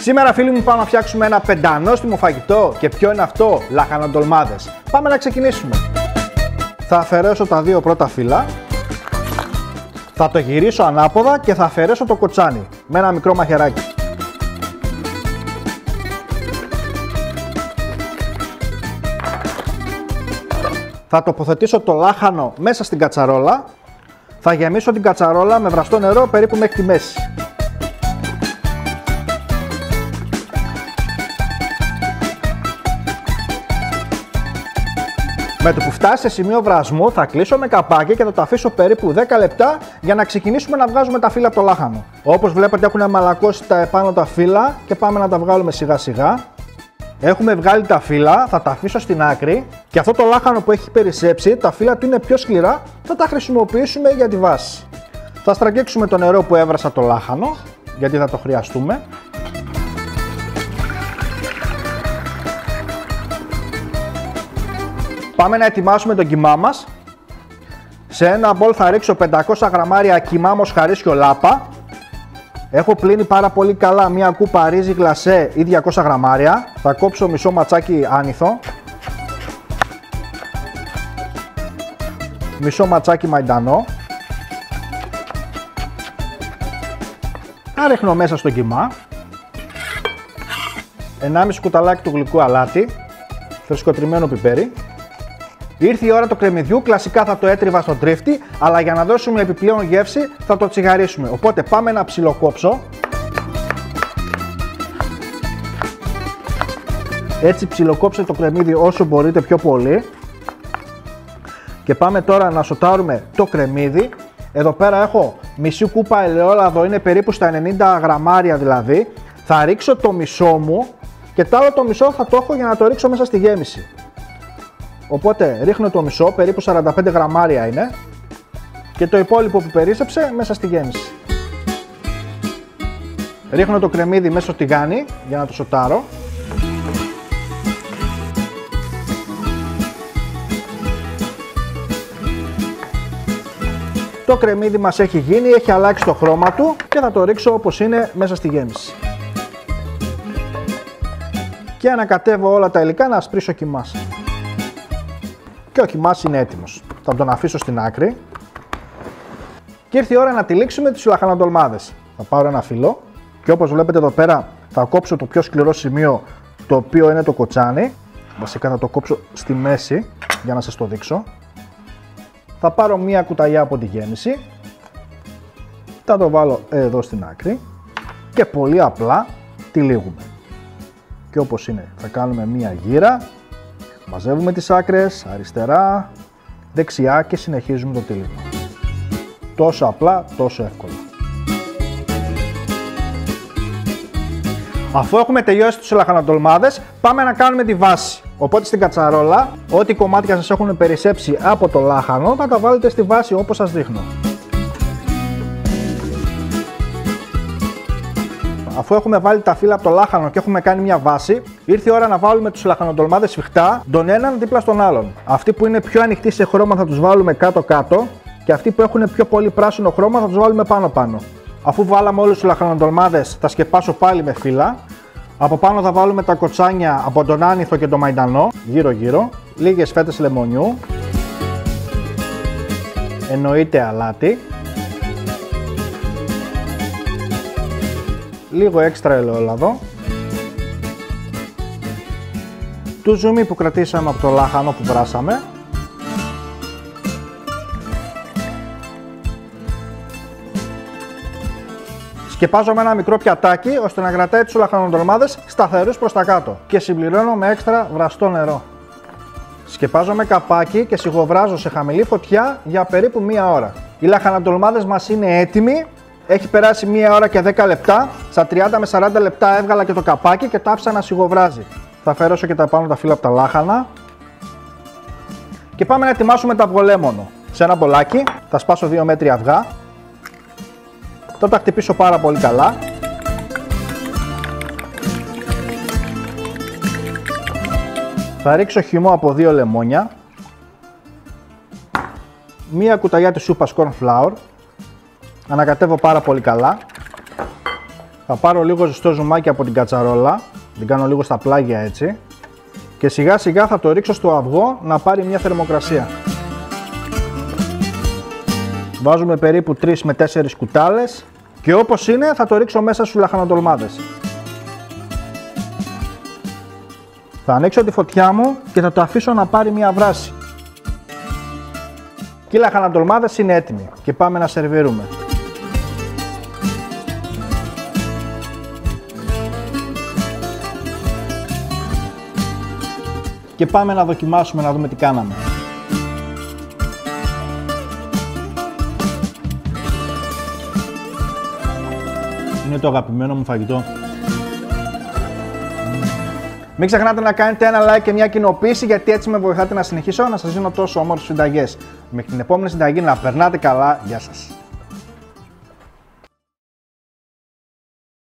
Σήμερα φίλοι μου πάμε να φτιάξουμε ένα πεντανόστιμο φαγητό και ποιο είναι αυτό? Λαχανοτολμάδες. Πάμε να ξεκινήσουμε. Θα αφαιρέσω τα δύο πρώτα φύλλα. Θα το γυρίσω ανάποδα και θα αφαιρέσω το κοτσάνι με ένα μικρό μαχαιράκι. Θα τοποθετήσω το λάχανο μέσα στην κατσαρόλα. Θα γεμίσω την κατσαρόλα με βραστό νερό περίπου μέχρι τη μέση. Με το που φτάσει σε σημείο βρασμού θα κλείσω με καπάκι και θα το αφήσω περίπου 10 λεπτά για να ξεκινήσουμε να βγάζουμε τα φύλλα από το λάχανο. Όπως βλέπετε έχουν μαλακώσει τα επάνω τα φύλλα και πάμε να τα βγάλουμε σιγά σιγά. Έχουμε βγάλει τα φύλλα, θα τα αφήσω στην άκρη και αυτό το λάχανο που έχει περισσέψει, τα φύλλα του είναι πιο σκληρά, θα τα χρησιμοποιήσουμε για τη βάση. Θα στραγγίξουμε το νερό που έβρασα το λάχανο, γιατί θα το χρειαστούμε. Πάμε να ετοιμάσουμε τον κιμά μας. Σε ένα μπολ θα ρίξω 500 γραμμάρια κιμά μοσχαρίσιο λάπα. Έχω πλύνει πάρα πολύ καλά μία κούπα ρύζι γλασέ ή 200 γραμμάρια. Θα κόψω μισό ματσάκι άνηθο. Μισό ματσάκι μαϊντανό. Τα ρίχνω μέσα στο κιμά. 1,5 κουταλάκι του γλυκού αλάτι. Φρεσκοτριμμένο πιπέρι. Ήρθε η ώρα του κρεμμυδιού, κλασικά θα το έτριβα στο τρίφτη, αλλά για να δώσουμε επιπλέον γεύση θα το τσιγαρίσουμε. Οπότε πάμε να ψιλοκόψω. Έτσι ψιλοκόψε το κρεμμύδι όσο μπορείτε πιο πολύ. Και πάμε τώρα να σοτάρουμε το κρεμμύδι. Εδώ πέρα έχω μισή κούπα ελαιόλαδο, είναι περίπου στα 90 γραμμάρια δηλαδή. Θα ρίξω το μισό μου και το άλλο το μισό θα το έχω για να το ρίξω μέσα στη γέμιση. Οπότε ρίχνω το μισό, περίπου 45 γραμμάρια είναι, και το υπόλοιπο που περίσσεψε μέσα στη γέμιση. Ρίχνω το κρεμμύδι μέσα στο τηγάνι για να το σοτάρω. Το κρεμμύδι μας έχει γίνει, έχει αλλάξει το χρώμα του και θα το ρίξω όπως είναι μέσα στη γέμιση. Και ανακατεύω όλα τα υλικά να ασπρίσω κιμάς. Και ο κιμάς είναι έτοιμος. Θα τον αφήσω στην άκρη. Και ήρθε η ώρα να τυλίξουμε τις λαχανοτολμάδες. Θα πάρω ένα φύλλο και όπως βλέπετε εδώ πέρα θα κόψω το πιο σκληρό σημείο, το οποίο είναι το κοτσάνι. Βασικά θα το κόψω στη μέση για να σας το δείξω. Θα πάρω μία κουταλιά από τη γέμιση. Θα το βάλω εδώ στην άκρη και πολύ απλά τυλίγουμε. Και όπως είναι θα κάνουμε μία γύρα. Μαζεύουμε τις άκρες, αριστερά, δεξιά και συνεχίζουμε το τύλιγμα. Τόσο απλά, τόσο εύκολα. Αφού έχουμε τελειώσει τις λαχανοτολμάδες, πάμε να κάνουμε τη βάση. Οπότε στην κατσαρόλα, ό,τι κομμάτια σας έχουν περισσέψει από το λάχανο, θα τα βάλετε στη βάση όπως σας δείχνω. Αφού έχουμε βάλει τα φύλλα από το λάχανο και έχουμε κάνει μια βάση, ήρθε η ώρα να βάλουμε τους λαχανοτολμάδες σφιχτά, τον έναν δίπλα στον άλλον. Αυτοί που είναι πιο ανοιχτοί σε χρώμα θα τους βάλουμε κάτω-κάτω και αυτοί που έχουν πιο πολύ πράσινο χρώμα θα τους βάλουμε πάνω-πάνω. Αφού βάλαμε όλους τους λαχανοτολμάδες, θα σκεπάσω πάλι με φύλλα. Από πάνω θα βάλουμε τα κοτσάνια από τον άνηθο και τον μαϊντανό, γύρω-γύρω, λίγες φέτες λεμονιού, εννοείται αλάτι, λίγο έξτρα ελαιόλαδο, το ζουμί που κρατήσαμε από το λάχανο που βράσαμε, σκεπάζω με ένα μικρό πιατάκι ώστε να κρατάει τους λαχανοτολμάδες σταθερούς προς τα κάτω και συμπληρώνω με έξτρα βραστό νερό. Σκεπάζω με καπάκι και σιγοβράζω σε χαμηλή φωτιά για περίπου μία ώρα. Οι λαχανοτολμάδες μας είναι έτοιμοι. Έχει περάσει 1 ώρα και 10 λεπτά. Στα 30 με 40 λεπτά έβγαλα και το καπάκι και το άφησα να σιγοβράζει. Θα αφαιρέσω και τα πάνω τα φύλλα από τα λάχανα. Και πάμε να ετοιμάσουμε το αυγολέμονο. Σε ένα μπολάκι θα σπάσω 2 μέτρια αυγά. Θα τα χτυπήσω πάρα πολύ καλά. Θα ρίξω χυμό από 2 λεμόνια. 1 κουταλιά της σούπας corn flour. Ανακατεύω πάρα πολύ καλά. Θα πάρω λίγο ζεστό ζουμάκι από την κατσαρόλα, την κάνω λίγο στα πλάγια έτσι και σιγά σιγά θα το ρίξω στο αυγό να πάρει μια θερμοκρασία. Βάζουμε περίπου 3 με 4 κουτάλες και όπως είναι θα το ρίξω μέσα στους λαχανοτολμάδες. Θα ανοίξω τη φωτιά μου και θα το αφήσω να πάρει μια βράση. Και οι λαχανοτολμάδες είναι έτοιμοι και πάμε να σερβίρουμε. Και πάμε να δοκιμάσουμε να δούμε τι κάναμε. Είναι το αγαπημένο μου φαγητό. Μην ξεχνάτε να κάνετε ένα like και μια κοινοποίηση, γιατί έτσι με βοηθάτε να συνεχίσω να σας δίνω τόσο όμορφες συνταγές. Μέχρι την επόμενη συνταγή να περνάτε καλά. Γεια σας.